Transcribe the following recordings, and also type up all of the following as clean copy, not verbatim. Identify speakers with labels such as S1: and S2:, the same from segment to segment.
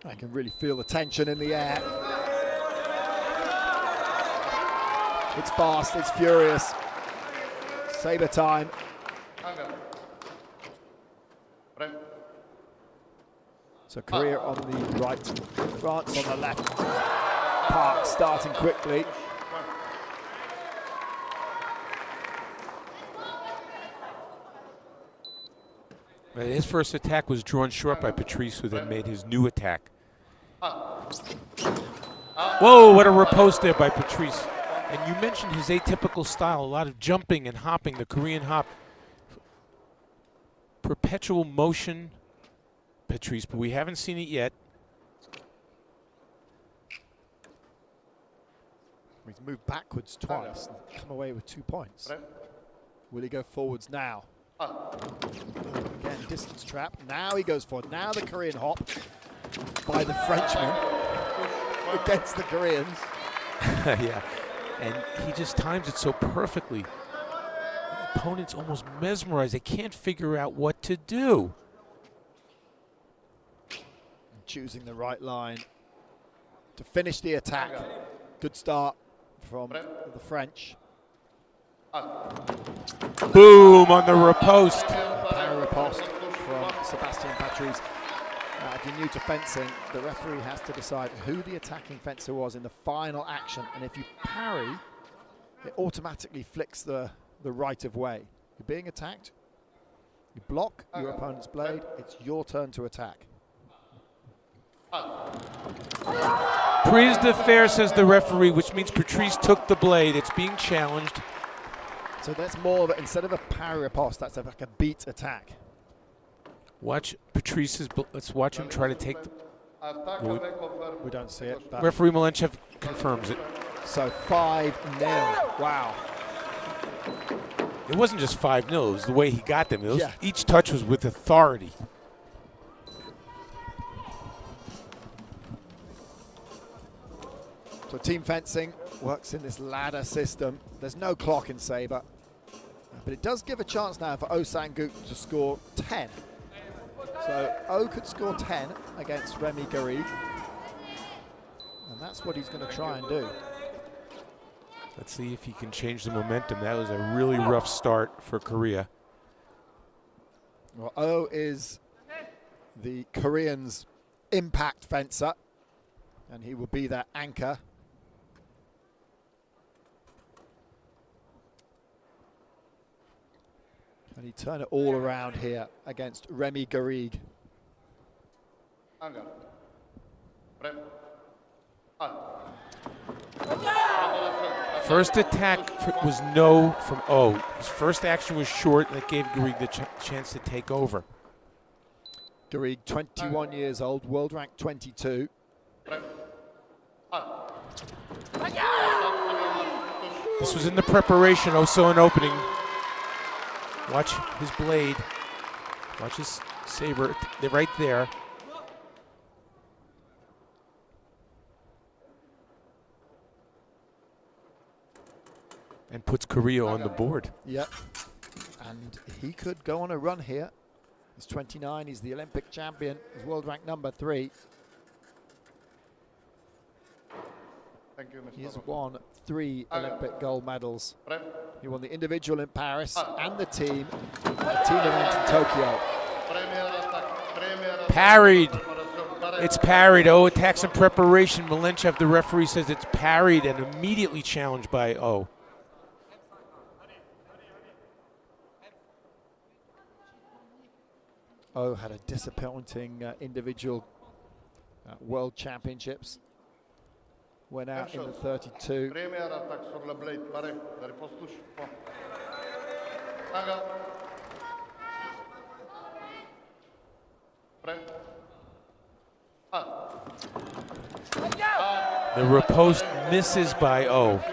S1: I can really feel the tension in the air. It's fast, it's furious. Sabre time. So Korea on the right, France on the left. Park starting quickly.
S2: His first attack was drawn short by Patrice, who then made his new attack. Whoa, what a riposte there by Patrice. And you mentioned his atypical style, a lot of jumping and hopping, the Korean hop. Perpetual motion, Patrice, but we haven't seen it yet.
S1: He's moved backwards twice and come away with 2 points. Will he go forwards now? Again, distance trap. Now he goes forward. Now the Korean hop by the Frenchman against the Koreans.
S2: Yeah, and he just times it so perfectly. The opponent's almost mesmerized. They can't figure out what to do.
S1: Choosing the right line to finish the attack. Good start from the French.
S2: Boom on the riposte.
S1: Power riposte from Sébastien Patrice. If you're new to fencing, the referee has to decide who the attacking fencer was in the final action. And if you parry, it automatically flicks the right of way. You're being attacked, you block your opponent's blade, it's your turn to attack.
S2: Prise de fer, says the referee, which means Patrice took the blade. It's being challenged.
S1: So that's more of a, instead of a parry riposte, that's like a beat attack.
S2: Watch Patrice's, let's watch him try to take the...
S1: We don't see it.
S2: Referee Malenchev confirms it.
S1: So 5-0, wow.
S2: It wasn't just 5-0, it was the way he got them. Each touch was with authority.
S1: So team fencing works in this ladder system. There's no clock in Sabre, but it does give a chance now for Oh Sanguk to score 10. So Oh could score 10 against Rémi Garrigue, and that's what he's going to try and do.
S2: Let's see if he can change the momentum. That was a really rough start for Korea.
S1: Well, Oh is the Koreans' impact fencer, and he will be their anchor. And he turned it all around here against Rémi Garrigue.
S2: First attack was no from Oh. His first action was short. That gave Garrigue the chance to take over.
S1: Garrigue, 21 years old, world rank 22.
S2: This was in the preparation, also an opening. Watch his blade. Watch his saber. They're right there. And puts Korea on the board.
S1: Yep. And he could go on a run here. He's 29. He's the Olympic champion. He's world rank number 3.
S3: Thank you, Mr.
S1: He has won 3 Olympic gold medals. He won the individual in Paris and the team event in Tokyo.
S2: Parried. It's parried. Oh attacks in preparation. Malenchev, the referee, says it's parried and immediately challenged by Oh.
S1: Oh had a disappointing individual World Championships. Went out in the 32.
S2: The riposte misses by Oh.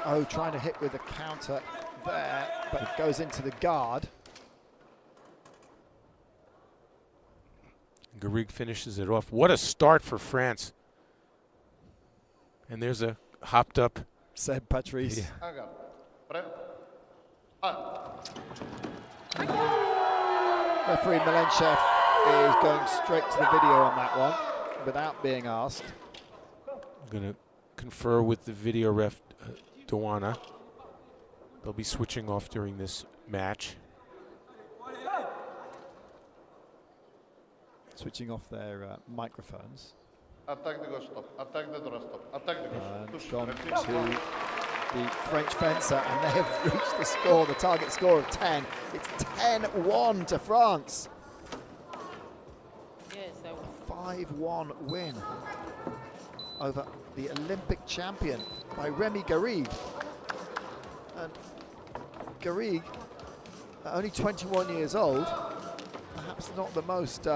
S1: Oh, trying to hit with a counter there, but it goes into the guard.
S2: Garrigue finishes it off. What a start for France. And there's a hopped up
S1: Said Patrice.
S2: Yeah.
S3: Angar. Pre. Ah.
S1: Referee Milenchev is going straight to the video on that one without being asked.
S2: I'm going to confer with the video ref, Duana. They'll be switching off during this match.
S1: Switching off their microphones.
S3: Attack the ghost stop. Attack the draw stop. Attack the ghost.
S1: And
S3: Push.
S1: gone
S3: Referee.
S1: to the French fencer, and they have reached the score, the target score of 10. It's 10-1 to France.
S4: Yes, I will.
S1: 5-1 win over the Olympic champion by Rémi Garrigue. And Garrigue, only 21 years old, perhaps not the most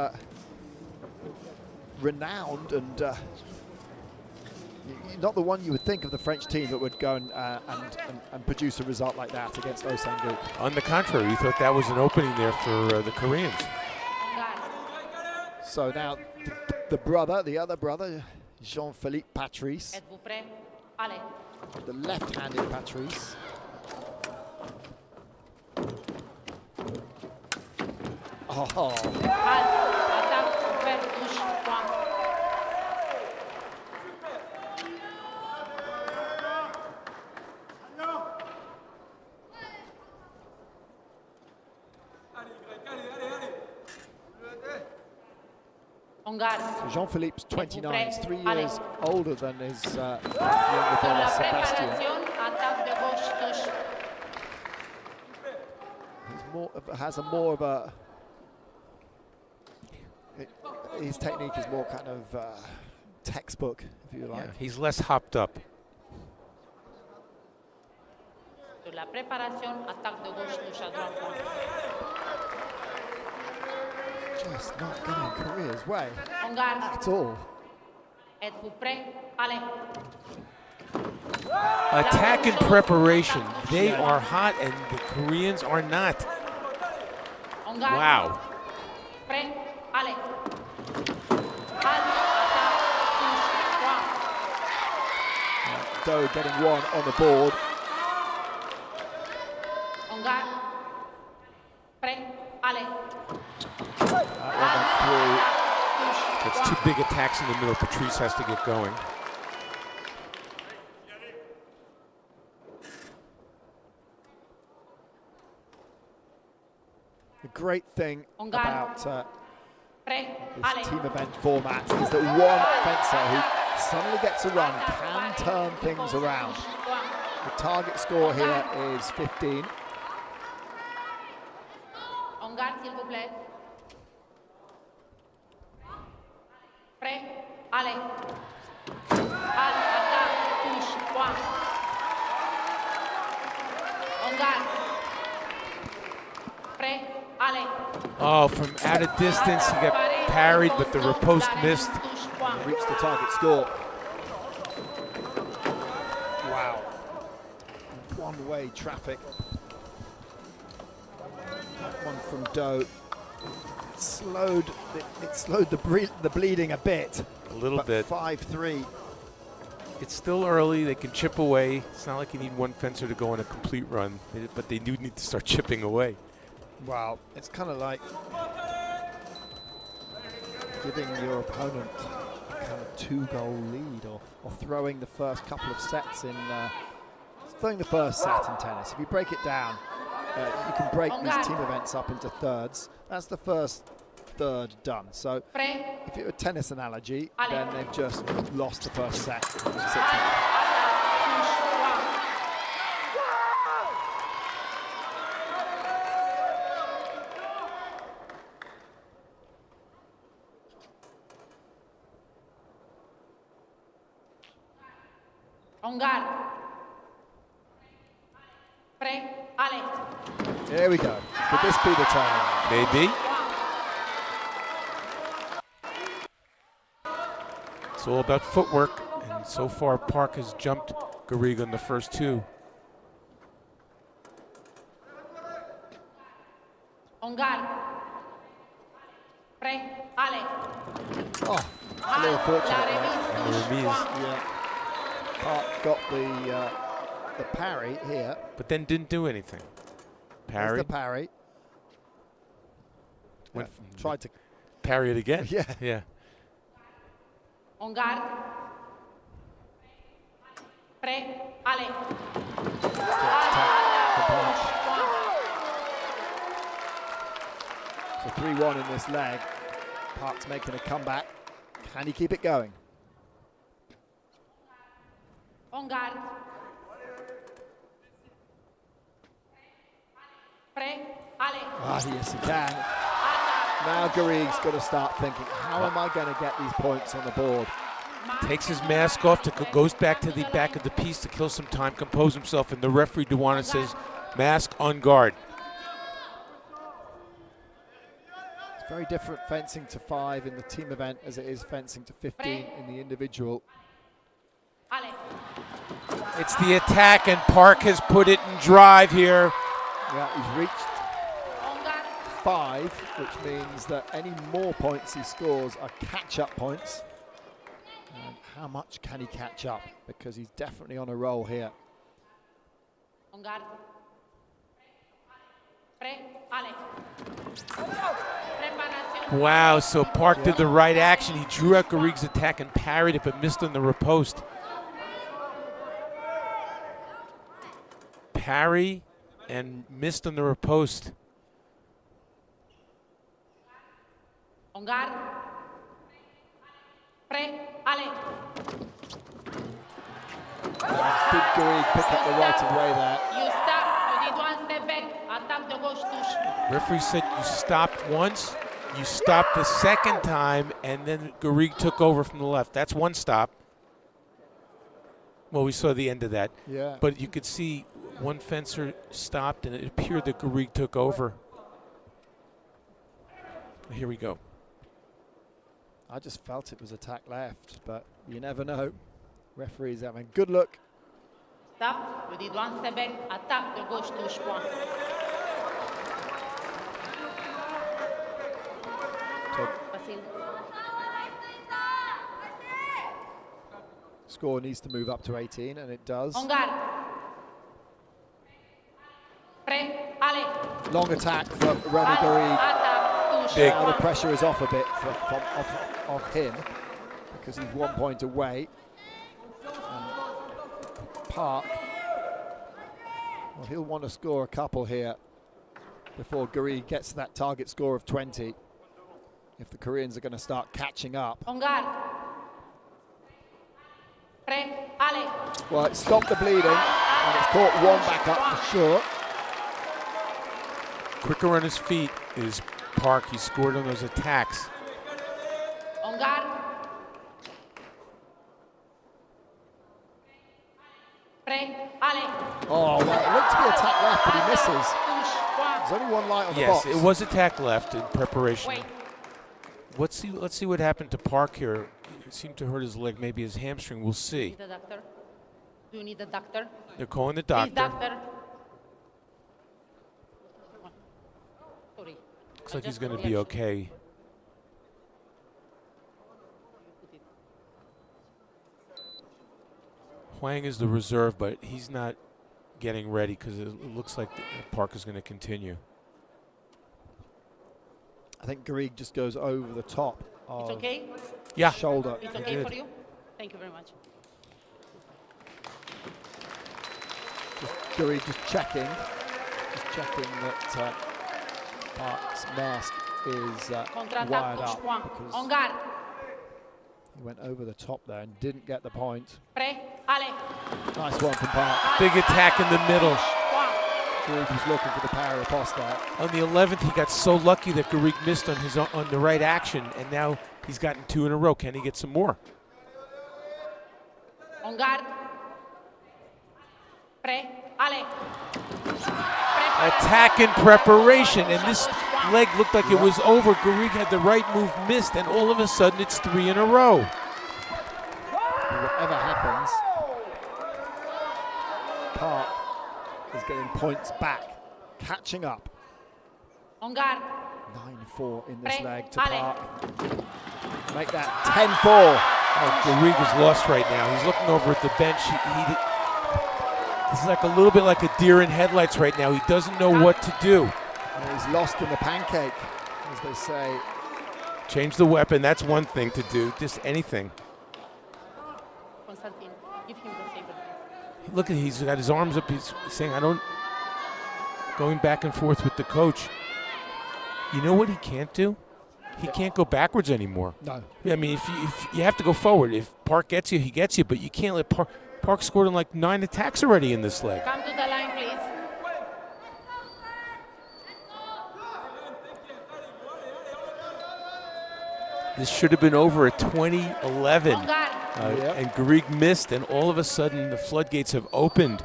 S1: renowned and not the one you would think of the French team that would go and produce a result like that against Oh Sanguk.
S2: On the contrary, you thought that was an opening there for the Koreans.
S1: So now the other brother, Jean-Philippe Patrice,
S4: Êtes-vous prêts? Allez.
S1: the left-handed Patrice. Oh,
S4: Halte, attaque, ouvert, touche, point. On garde.
S1: so Jean-Philippe's 29, he's 3
S4: Allez.
S1: years older than his younger
S4: Sur
S1: brother
S4: la
S1: Sébastien.
S4: préparation, attaque de gauche, touche.
S1: Has a more of a. His technique is more kind of textbook, if you like.
S2: Yeah, he's less hopped up.
S4: Sur la préparation, attaque de gauche, touche à droite, point.
S1: Just not getting Korea's way
S4: On garde.
S1: at all.
S4: Êtes-vous prêts? Allez.
S2: Attack and preparation. They are hot and the Koreans are not.
S4: On garde.
S2: Wow.
S4: Prêt? Allez. Halte, attaque, touche, point.
S1: Doe getting one on the board.
S4: On garde. Prêt? Allez.
S1: That one went through.
S2: That's two big attacks in the middle. Patrice has to get going.
S1: The great thing
S4: On garde.
S1: about
S4: Prêt?
S1: this
S4: Allez.
S1: team event format is that one fencer who suddenly gets a run can turn things around. The target score here is 15.
S4: On garde, s'il vous plaît. Prêt? Allez. Halte, attaque, touche, point. On garde. Prêt? Allez.
S2: Oh, from out of distance, he got parried, but the riposte missed.
S4: Touche, point.
S1: Reach the target score. Wow. One-way traffic. That one from Doe. It slowed the bleeding a bit.
S2: A little
S1: but
S2: bit.
S1: 5-3.
S2: It's still early. They can chip away. It's not like you need one fencer to go on a complete run, but they do need to start chipping away.
S1: Wow, it's kind of like giving your opponent a kind of 2-goal lead, or throwing the first couple of sets in. Throwing the first set in tennis. If you break it down, you can break these team events up into thirds. That's the first third done. So
S4: Prêt?
S1: if it were a tennis analogy,
S4: Allez.
S1: then they've just lost the first set.
S4: Halte, attaque, touche, point. On garde. Prêt? Allez.
S1: Here we go. Could this be the time?
S2: Maybe. It's all about footwork, and so far Park has jumped Garrigue on the first two.
S4: On garde. Prêt, allez.
S1: Oh, a little fortunate
S4: La
S1: there.
S4: remise, touche, point.
S1: Yeah. Park got the parry here.
S2: But then didn't do anything.
S1: There's
S2: Parry.
S1: the parry.
S2: Went
S1: Tried to.
S2: parry it again.
S1: Yeah.
S2: Yeah.
S4: En garde. Prêt, allez.
S1: So 3-1 in this leg. Park's making a comeback. Can he keep it going?
S4: En garde. Prêt, allez.
S1: Ah, yes, he can. Now Garrigue's got to start thinking, how am I going to get these points on the board?
S2: Takes his mask off, goes back to the back of the piece to kill some time, compose himself, and the referee, Duwana, says, mask on guard.
S1: It's very different fencing to 5 in the team event as it is fencing to 15 in the individual.
S4: Allez.
S2: It's the attack, and Park has put it in drive here.
S1: Yeah, he's reached
S4: En garde.
S1: 5, which means that any more points he scores are catch-up points. And how much can he catch up? Because he's definitely on a roll here.
S4: En garde. Prêt, allez. Préparation.
S2: Wow, so Park did the right action. He drew out Garrigue's attack and parried it, but missed on the riposte. Parry and missed on the riposte.
S4: En garde. Prêt, allez.
S1: Did Garrigue pick up the right of way there?
S4: You stop. You did one step back. Attaque de gauche, touche.
S2: Referee said you stopped once, you stopped the second time, and then Garrigue took over from the left. That's one stop. Well, we saw the end of that.
S1: Yeah.
S2: But you could see one fencer stopped, and it appeared that Garrigue took over. Here we go.
S1: I just felt it was attack left, but you never know. Referee's having a good look.
S4: Stop. You did one step back. Attaque de gauche, touche, point. Facile.
S1: Score needs to move up to 18, and it does.
S4: En garde. Prêt, allez.
S1: Long attack from Rémi Garrigue.
S4: Attaque, touche,
S2: Big.
S1: Now the
S4: point.
S1: pressure is off a bit off him because he's 1 point away. And Park, well, he'll want to score a couple here before Garrigue gets to that target score of 20. If the Koreans are going to start catching up.
S4: En garde. Prêt, allez.
S1: Well, it stopped the bleeding, and it's caught one back up for sure.
S2: Quicker on his feet is Park. He scored on those attacks.
S4: En garde. Prêt, allez.
S1: Oh, well, it looked to be attack left, but he misses.
S4: Touche, point.
S1: There's only one light on the
S2: Yes,
S1: box.
S2: it was attack left in preparation.
S4: Wait.
S2: Let's see what happened to Park here. It seemed to hurt his leg, maybe his hamstring. We'll see.
S4: Need a doctor? Do you need a doctor?
S2: They're calling the
S4: Please,
S2: doctor.
S4: doctor. Sorry.
S2: Looks like he's going to be okay. Hwang is the reserve, but he's not getting ready because it looks like Park is going to continue.
S1: I think Garrigue just goes over the top of
S4: It's okay?
S2: Yeah.
S1: shoulder.
S4: It's
S2: You're
S4: okay
S2: good.
S4: for you? Thank you very much.
S1: Garrigue just checking that Park's mask is wired
S4: Contre-attaque, touche,
S1: up
S4: point.
S1: because
S4: En garde.
S1: he went over the top there and didn't get the point.
S4: Prêt, allez.
S1: Nice one from Park.
S2: Big attack in the middle.
S4: Point.
S1: Garrigue was looking for the parry riposte there.
S2: On the 11th, he got so lucky that Garrigue missed on the right action, and now he's gotten 2 in a row. Can he get some more?
S4: En garde. Prêt, allez.
S2: Attack in preparation, and this leg looked like it was over. Garrigue had the right move, missed, and all of a sudden it's 3 in a row.
S1: Whatever happens, Park is getting points back, catching up.
S4: En garde.
S1: 9-4 in this
S4: Break.
S1: leg to
S4: Ale.
S1: Park. Make that 10-4.
S2: Oh, Garrigue is lost right now. He's looking over at the bench. He's like a little bit like a deer in headlights right now. He doesn't know what to do.
S1: And he's lost in the pancake, as they say.
S2: Change the weapon, that's one thing to do, just anything.
S4: Constantine, give him the saber.
S2: Look, he's got his arms up, he's saying, going back and forth with the coach. You know what he can't do? He can't go backwards anymore.
S1: No.
S2: I mean, if you have to go forward. If Park gets you, he gets you, but you can't let Park scored in like 9 attacks already in this leg.
S4: Come to the line, please.
S2: This should have been over at 20-11.
S4: On guard.
S2: And Garrigue missed, and all of a sudden the floodgates have opened.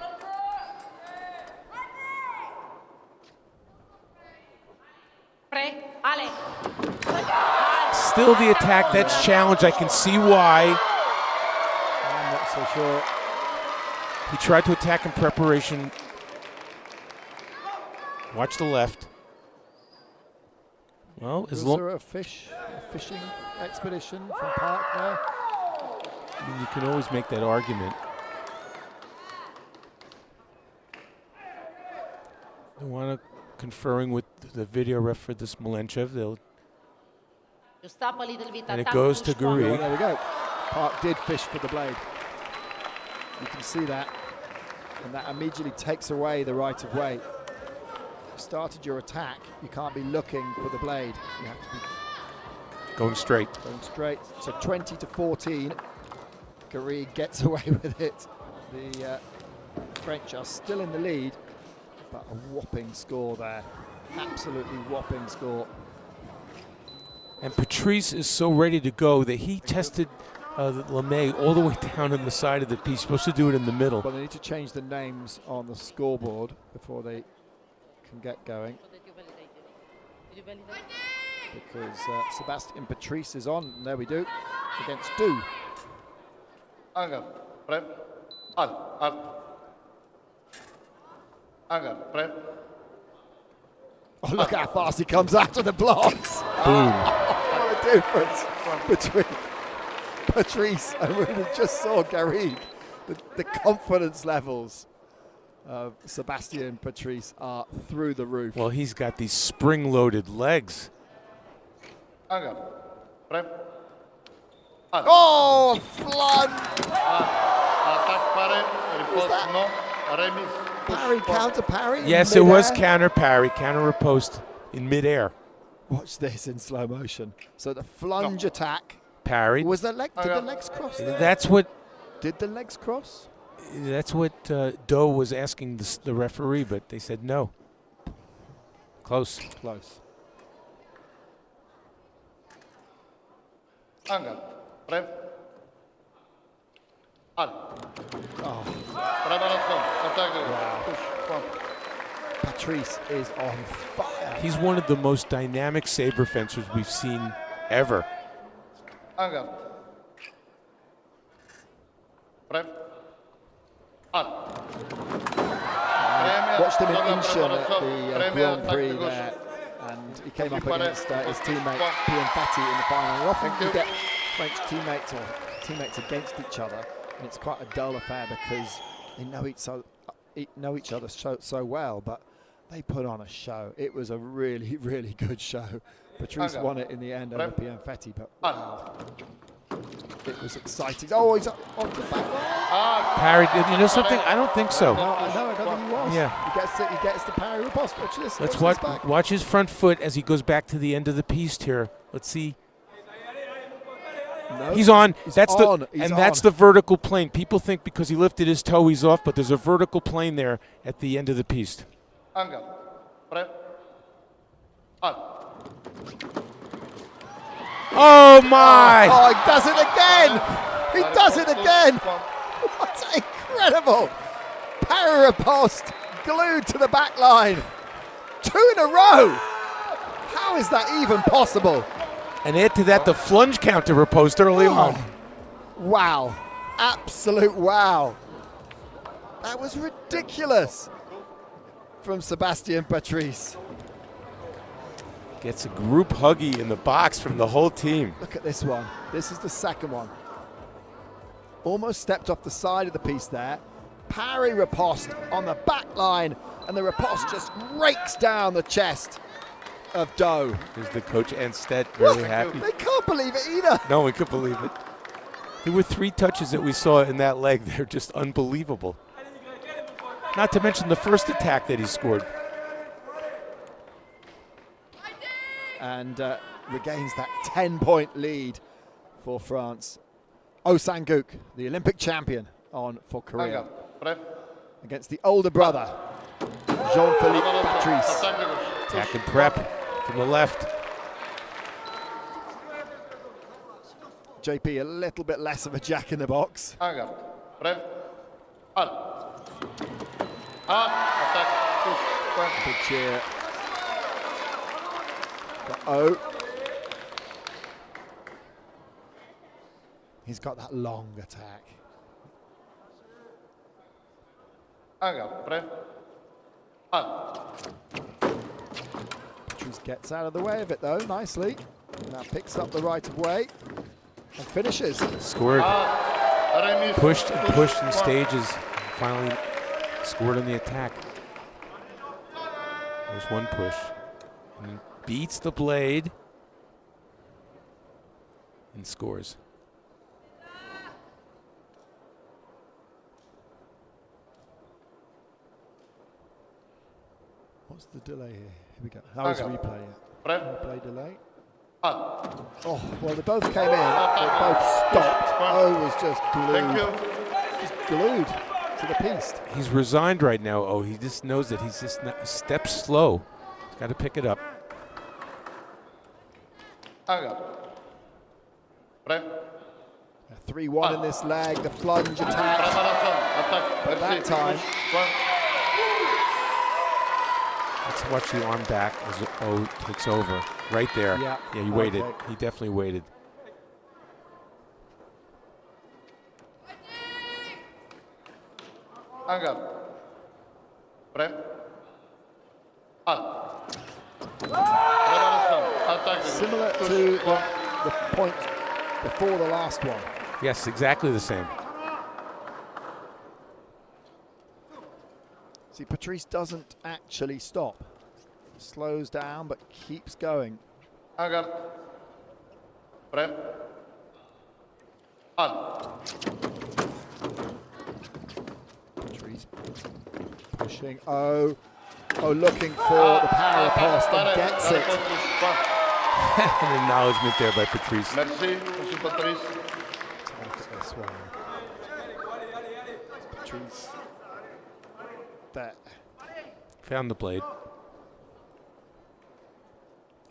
S4: Pre, Ale.
S2: Still the attack, that's challenged. I can see why.
S1: I'm not so sure.
S2: He tried to attack in preparation. Watch the left. Well, as
S1: Was
S2: long
S1: there a fishing expedition from Park there?
S2: I mean, you can always make that argument. They want to conferring with the video ref for this Malenchev. They'll
S4: You stop a little bit.
S2: And it
S4: attack
S2: goes to
S4: push forward.
S2: Garrigue.
S1: There we go. Park did fish for the blade. You can see that. And that immediately takes away the right of way. You started your attack, you can't be looking for the blade. You have to be
S2: going straight.
S1: going straight. So 20-14. Garrigue gets away with it. The French are still in the lead, but a whopping score there. Absolutely whopping score.
S2: And Patrice is so ready to go that he tested LeMay all the way down on the side of the piece. Supposed to do it in the middle.
S1: Well, they need to change the names on the scoreboard before they can get going. Because Sébastien Patrice is on, and there we do, against Du.
S3: Anger, prep, al. Anger, prep.
S1: Oh, look how fast he comes out of the blocks.
S2: Boom.
S1: What a difference between Patrice and we just saw Garrigue. The confidence levels of Sébastien Patrice are through the roof.
S2: Well, he's got these spring-loaded legs.
S3: Anger, prep.
S1: Oh, flood!
S3: Attack parry, riposte
S1: that-
S3: no, Rémi.
S1: Parry, counter parry. in
S2: Yes, it was
S1: midair.
S2: counter parry, counter riposte in midair.
S1: Watch this in slow motion. So the flunge attack.
S2: Parried.
S1: Was that leg? Did the legs cross there?
S2: That's what
S1: Did the legs cross?
S2: Doe was asking the referee, but they said no. Close.
S1: Close.
S3: Anger, prep. Al.
S1: Oh,
S3: Preparación, attack, push, pump.
S1: Patrice is on fire.
S2: He's one of the most dynamic saber fencers we've seen ever.
S3: Anger. Prep. Al.
S1: Watched him in Incheon at the Grand Prix there, and he came up against his teammate Pian Fati in the final. And often you get French teammates or teammates against each other, and it's quite a dull affair because they know each other so well, but they put on a show. It was a really, really good show. Patrice won it in the end over Pian Fati, but wow. It was exciting. Oh, he's off the back.
S2: Parried. You know something? I don't think so.
S1: No, I don't think he was.
S2: Yeah.
S1: He gets the parry riposte. Watch this.
S2: Let's
S1: watch this back.
S2: watch his front foot as he goes back to the end of the piece here. Let's see.
S1: No,
S2: He's on. That's
S1: on.
S2: That's the vertical plane. People think because he lifted his toe he's off, but there's a vertical plane there at the end of the piece.
S3: Anger, prep. Al.
S2: Oh my!
S1: Oh, he does it again! He does it again! What incredible! Parry riposte glued to the back line. 2 in a row! How is that even possible?
S2: And add to that the flunge counter riposte early on.
S1: Wow. Absolute wow. That was ridiculous from Sébastien Patrice.
S2: Gets a group huggy in the box from the whole team.
S1: Look at this one. This is the second one. Almost stepped off the side of the piece there. Parry riposte on the back line, and the riposte just rakes down the chest of Do.
S2: Here's the coach and Stedt very happy.
S1: They can't believe it either.
S2: No one could believe it. There were 3 touches that we saw in that leg. They're just unbelievable. Not to mention the first attack that he scored.
S1: And regains that 10-point lead for France. Oh Sanguk, the Olympic champion, on for Korea. Against the older brother, Jean-Philippe Patrice.
S2: Attack and prep from the left.
S1: JP a little bit less of a jack in the box. Big cheer for O. He's got that long attack. Patrice gets out of the way of it though, nicely. Now picks up the right of way and finishes.
S2: Scored. Pushed and pushed in stages. Finally scored on the attack. There's one push. And beats the blade and scores.
S1: What's the delay here? Here we go. That was a replay. Replay delay. Oh, well, they both came in. They both stopped. Oh was just glued. Just glued to the piece.
S2: He's resigned right now. Oh, he just knows that he's just a step slow. He's got to pick it up.
S1: 3-1 in this leg. The plunge attack. But that time.
S2: Let's watch the arm back as O takes over. Right there.
S1: Yeah,
S2: he waited. He definitely waited.
S1: Similar to the point before the last one.
S2: Yes, exactly the same.
S1: See, Patrice doesn't actually stop. Slows down, but keeps going. Patrice pushing. Oh, looking for the power post and gets it.
S2: An acknowledgement there by Patrice.
S3: Merci, Monsieur Patrice.
S1: Look at this one. Patrice. There.
S2: Found the blade.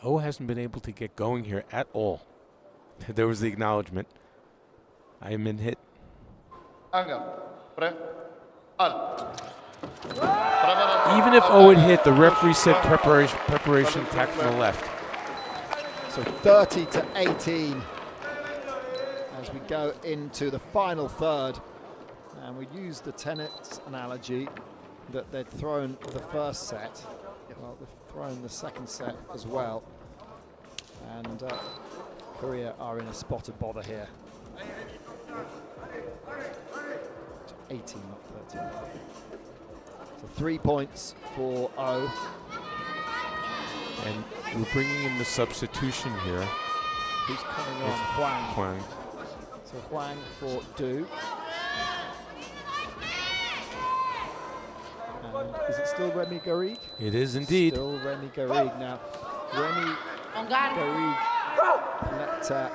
S2: O hasn't been able to get going here at all. There was the acknowledgement. I am in hit. Even if O had hit, the referee said preparation attack from the left.
S1: So 30-18 as we go into the final third. And we use the tennis analogy that they'd thrown the first set. Well, they've thrown the second set as well. And Korea are in a spot of bother here. 18, not 13. So 3 points for O.
S2: And we're bringing in the substitution here.
S1: Who's coming on? Hwang.
S2: Hwang.
S1: So Hwang for Do. And is it still Rémi Garrigue?
S2: It is indeed.
S1: Still Rémi Garrigue now. Rémi Garrigue let a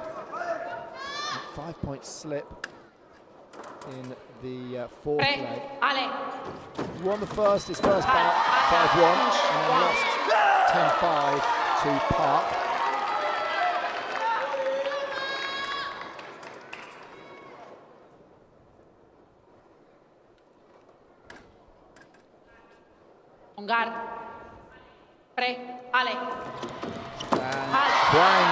S1: 5-point slip in the fourth leg. He won the first, his first bout, 5-1, and then lost 10-5 to Park.
S4: Garde. Prêt. Allez.
S1: And Hwang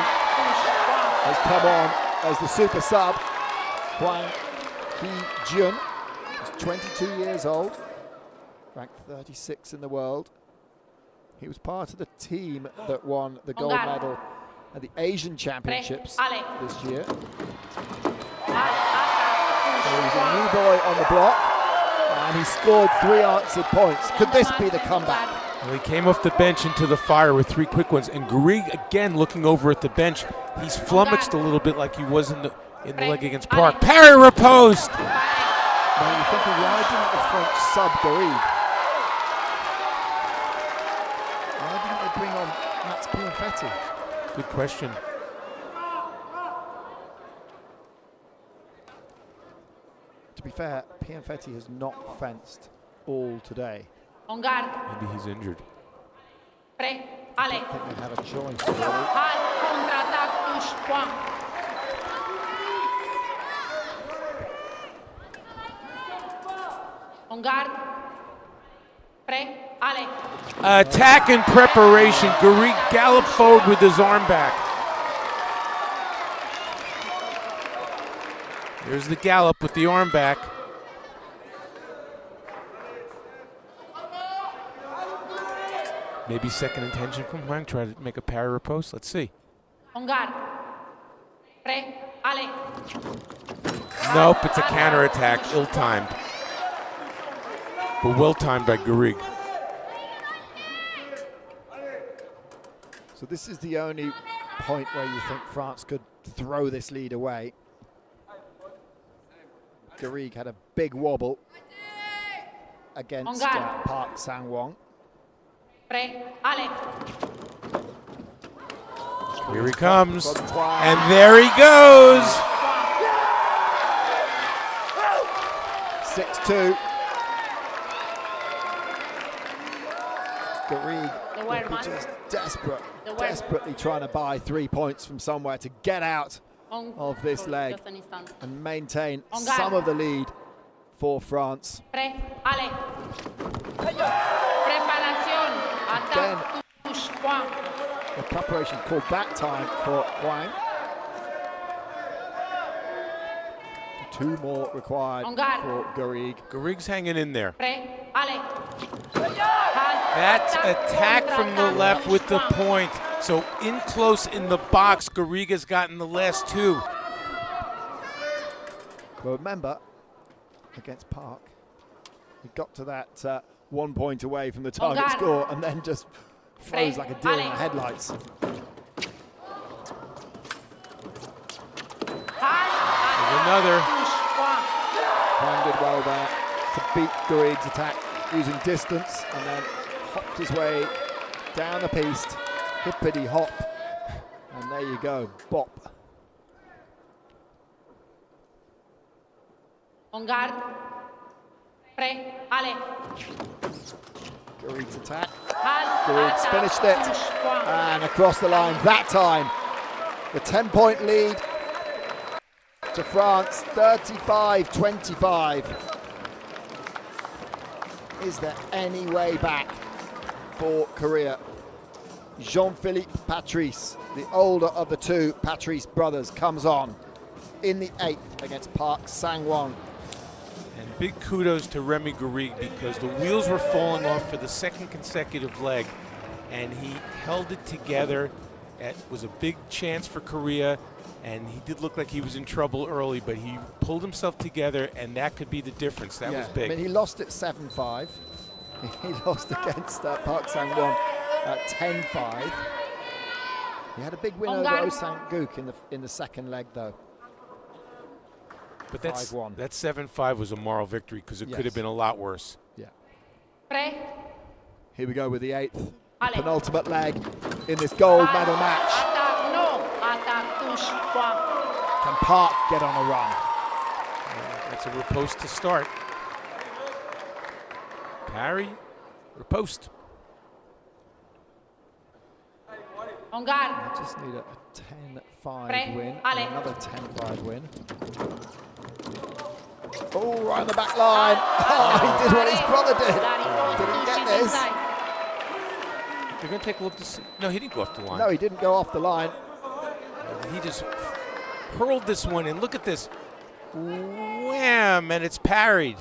S1: has come on as the super sub. Hwang Heegeun is 22 years old, ranked 36 in the world. He was part of the team that won the gold medal at the Asian Championships this year. So he's a new boy on the block, and he scored 3 answered points. Could this be the comeback?
S2: Well, he came off the bench into the fire with 3 quick ones, and Garrigue again looking over at the bench. He's flummoxed a little bit like he was in the leg against Park. Parry riposte!
S1: Now you're thinking, why didn't the French sub Garrigue? Why didn't they bring on Mats Pianfetti?
S2: Good question.
S1: To be fair, Pianfetti has not fenced all today.
S2: Maybe he's injured.
S1: I think they have a choice really.
S2: Attack in preparation. Garrigue galloped forward with his arm back. Here's the gallop with the arm back. Maybe second intention from Hwang, try to make a parry riposte. Let's see. Nope, it's a counterattack, ill-timed. But well-timed by Garrigue.
S1: So this is the only point where you think France could throw this lead away. Garrigue had a big wobble against Park Sangwon.
S2: Here he comes, and there he goes.
S1: 6-2. Garrigue just desperately trying to buy 3 points from somewhere to get out of this leg and maintain some of the lead for France. Again, the preparation called that time for Hwang. 2 more required for Garrigue.
S2: Garrigue's hanging in there. That's attack from the left with the point. So in close in the box, Garrigue has gotten the last 2.
S1: Well, remember, against Park, he got to that 1 point away from the target score and then just froze like a deer in the headlights.
S2: There's another.
S1: Hwang did well there to beat Garrigue's attack using distance and then hopped his way down the piste, hippity hop, and there you go, bop. Garrigue's attack. Garrigue's finished it. And across the line that time. The 10-point lead to France, 35-25. Is there any way back for Korea? Jean-Philippe Patrice, the older of the 2 Patrice brothers, comes on in the 8th against Park Sangwon.
S2: And big kudos to Rémi Garrigue because the wheels were falling off for the 2nd consecutive leg, and he held it together. It was a big chance for Korea, and he did look like he was in trouble early, but he pulled himself together, and that could be the difference. That was big.
S1: I mean, he lost at 7-5. He lost against Park Sangwon at 10-5. He had a big win over Oh Sanguk in the 2nd leg, though.
S2: But that 7-5 was a moral victory because it could have been a lot worse.
S1: Yeah. Here we go with the 8th, penultimate leg in this gold medal match. Can Park get on a run?
S2: That's a riposte to start. Parry, riposte.
S1: I just need a 10-5 win, another 10-5 win. Oh, right on the back line. Oh, he did what his brother did. Didn't get this.
S2: They're going to take a look to see. No, he didn't go off the line.
S1: No, he didn't go off the line.
S2: He just hurled this one in. Look at this. Wham, and it's parried.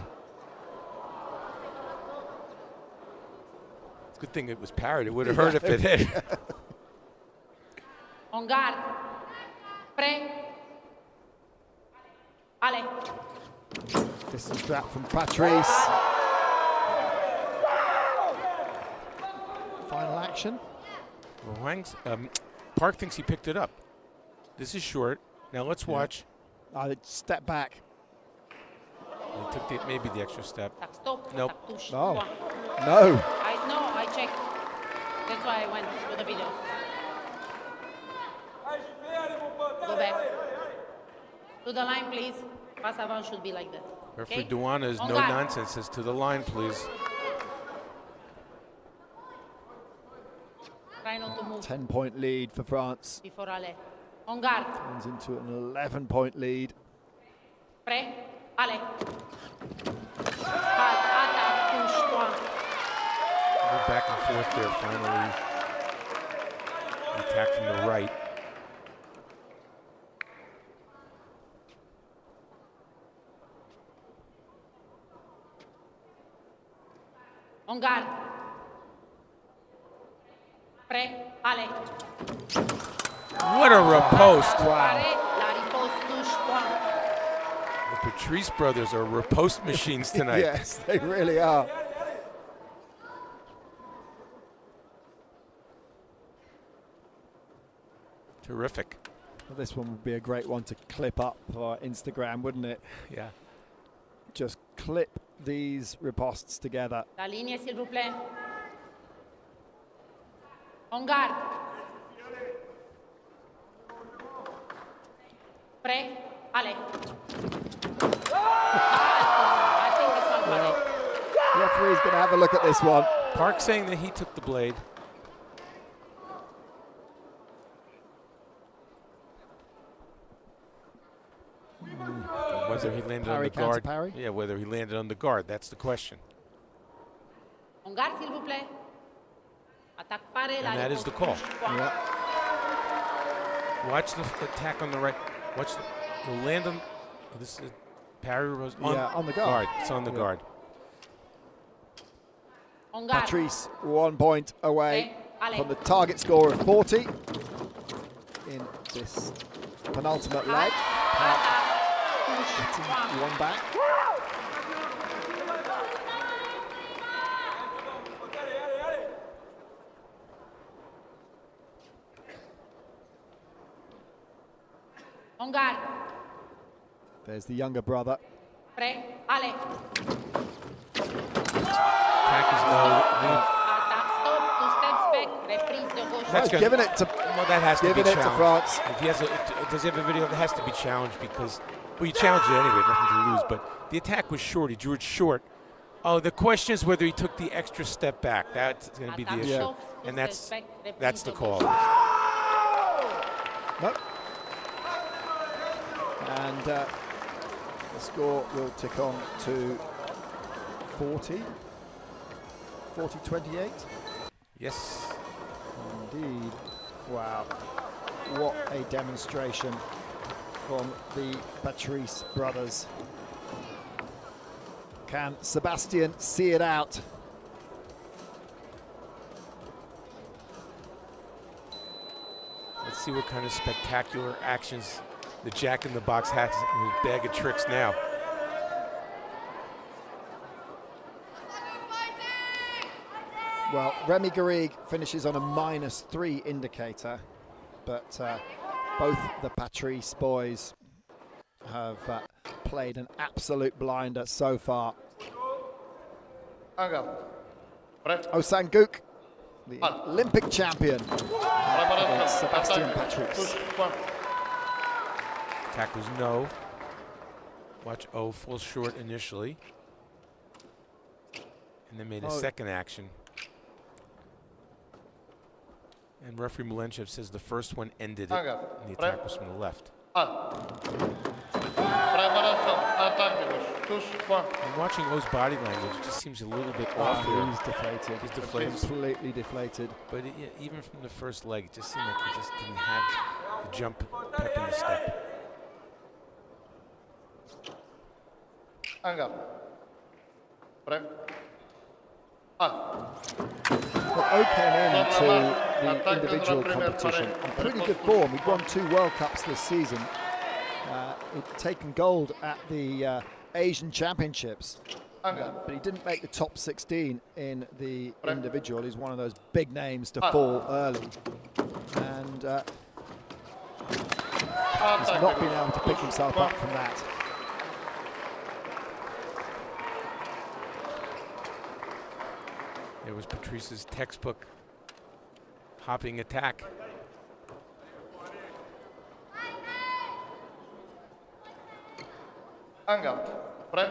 S2: Good thing it was parried. It would have hurt if it hit.
S4: En garde. Prêt. Allez.
S1: Distance trap from Patrice. Final action.
S2: Well, Park thinks he picked it up. This is short. Now let's watch.
S1: Step back.
S2: He took maybe the extra step.
S4: Tac, stop.
S2: Nope.
S4: Tac, touche.
S1: Oh.
S4: Point.
S1: No.
S4: I checked. That's why I went to the video. Go back. To the line, please. Pass avant should be like that.
S2: Referee
S4: Okay?
S2: Duana is
S4: En
S2: no
S4: garde.
S2: nonsense. Says to the line, please.
S4: Try not to move
S1: 10-point lead for France.
S4: before allez. En garde.
S1: Turns into an 11-point lead.
S4: Prêt. Allez. Attaque, touche, point.
S2: Go back and forth there. Finally, the attack from the right.
S4: En garde. Prêt. Allez.
S2: What a riposte!
S4: Arrête. La riposte, touche, point.
S2: The Patrice brothers are riposte machines tonight.
S1: Yes, they really are.
S2: Terrific.
S1: Well, this one would be a great one to clip up for Instagram, wouldn't it?
S2: Yeah.
S1: Just clip these ripostes together.
S4: La ligne, s'il vous plaît. En garde. Prêt. Allez. I think it's not
S1: Well,
S4: valid.
S1: the referee's going to have a look at this one.
S2: Park saying that he took the blade. Whether he landed on
S1: Parry,
S2: the guard.
S1: counter-parry?
S2: Yeah, whether he landed on the guard. That's the question.
S4: En garde, s'il vous plaît. Attaque parée, la
S2: And that is
S4: riposte,
S2: the call.
S4: touche, point.
S1: Yeah.
S2: Watch the attack on the right. Watch the land on. This is parry was on,
S1: Yeah, on the guard.
S2: It's on the
S1: Yeah.
S2: guard.
S4: En garde.
S1: Patrice 1 point away
S4: Allez.
S1: from the target score of 40 in this penultimate leg.
S4: Attaque, touche,
S1: Getting
S4: point.
S1: one back.
S4: En garde.
S1: There's the younger brother.
S4: Prêt. Allez.
S2: Attack is low.
S4: Attaque, stop. Two steps back. Reprise de gauche.
S2: That's
S1: Oh,
S2: good.
S1: giving it to
S2: Well, that has to be
S1: giving it to
S2: challenged.
S1: France.
S2: If he has does he have a video that has to be challenged because, well, you challenge it anyway, nothing to lose. But the attack was short. He drew it short. Oh, the question is whether he took the extra step back. That's going to be the
S4: Attaque,
S2: issue,
S4: stop. Two
S2: and
S4: steps back. Reprise
S2: that's the
S4: de
S2: call.
S4: gauche.
S1: Nope. And the score will tick on to 40-28.
S2: Yes.
S1: Indeed. Wow. What a demonstration from the Patrice brothers. Can Sébastien see it out?
S2: Let's see what kind of spectacular actions the Jack in the Box has in his bag of tricks now.
S1: Well, Rémi Garrigue finishes on a -3 indicator, but both the Patrice boys have played an absolute blinder so far.
S3: En garde. Prêt.
S1: Oh Sanguk, the
S3: Ah.
S1: Olympic champion,
S3: Préparation.
S1: against Sébastien
S3: Attaque,
S1: Patrice.
S3: touche, point.
S2: Attack was no. Watch O falls short initially. And then made a
S1: Oh.
S2: second action. And referee Malenchev says the first one ended it.
S3: Okay.
S2: And the attack was from the left.
S3: Préparation. Attaque de gauche. Touche, point.
S2: And watching O's body language, it just seems a little bit off here.
S1: He's deflated.
S2: He's deflated.
S1: Completely deflated.
S2: But even from the first leg, it just seemed like he just didn't have the jump pep in the step.
S3: En garde. Prêt.
S1: O came into the individual competition in pretty good form. He'd won 2 World Cups this season. He'd taken gold at the Asian Championships, but he didn't make the top 16 in the individual. He's one of those big names to fall early, and he's not been able to pick himself up from that.
S2: It was Patrice's textbook hopping attack.
S3: Angal. Prêt?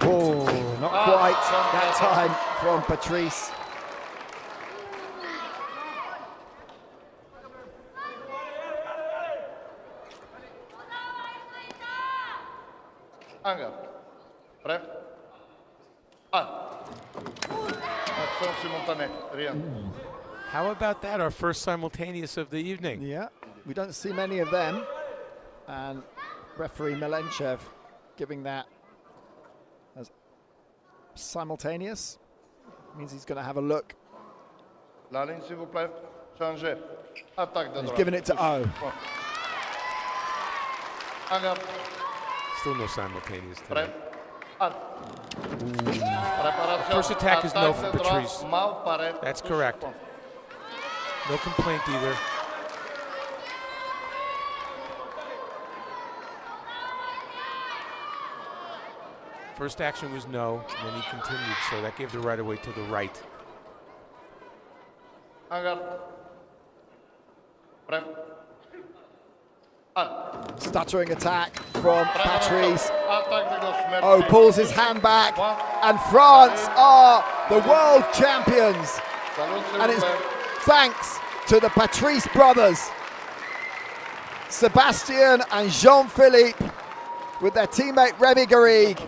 S1: Oh, not quite that time from Patrice.
S3: Angal. Prêt? Action simultanée. Rien.
S2: How about that? Our first simultaneous of the evening.
S1: Yeah, we don't see many of them. And referee Milenchev giving that as simultaneous. Means he's going to have a look.
S3: La ligne, s'il vous plaît. Changez. Attaque de
S1: He's
S3: droite.
S1: giving it to O.
S3: Angal.
S2: Still no simultaneous
S3: Prêt?
S2: today.
S3: Préparation.
S2: First attack is no
S3: Attaque
S2: for
S3: de droite.
S2: Patrice.
S3: Mal paré.
S2: That's correct. No complaint either. First action was no, and then he continued, so that gave the right of way to the right.
S3: Angal. Prêt?
S1: Stuttering attack from Patrice.
S3: Attaque de gauche. Merci.
S1: O pulls his hand back, and France are the world champions.
S3: Salut, s'il
S1: And
S3: vous
S1: it's
S3: plaît.
S1: thanks to the Patrice brothers, Sébastien and Jean-Philippe, with their teammate Rémi Garrigue,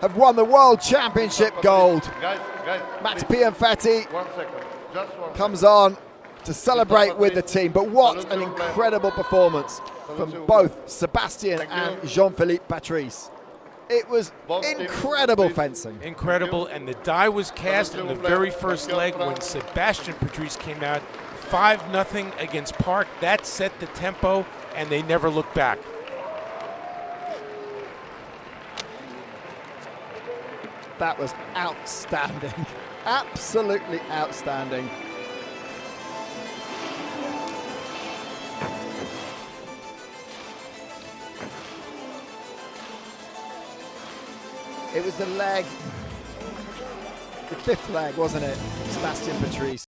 S1: have won the World Championship gold.
S3: Guys,
S1: Max
S3: please.
S1: Pianfetti
S3: 1 second. Just 1
S1: comes on to celebrate with the team. But what an incredible performance from both Sébastien and Jean-Philippe Patrice. It was incredible fencing.
S2: Incredible, and the die was cast in the very first leg when Sébastien Patrice came out 5-0 against Park. That set the tempo, and they never looked back.
S1: That was outstanding. Absolutely outstanding. It was the leg, the 5th leg, wasn't it? Sébastien Patrice.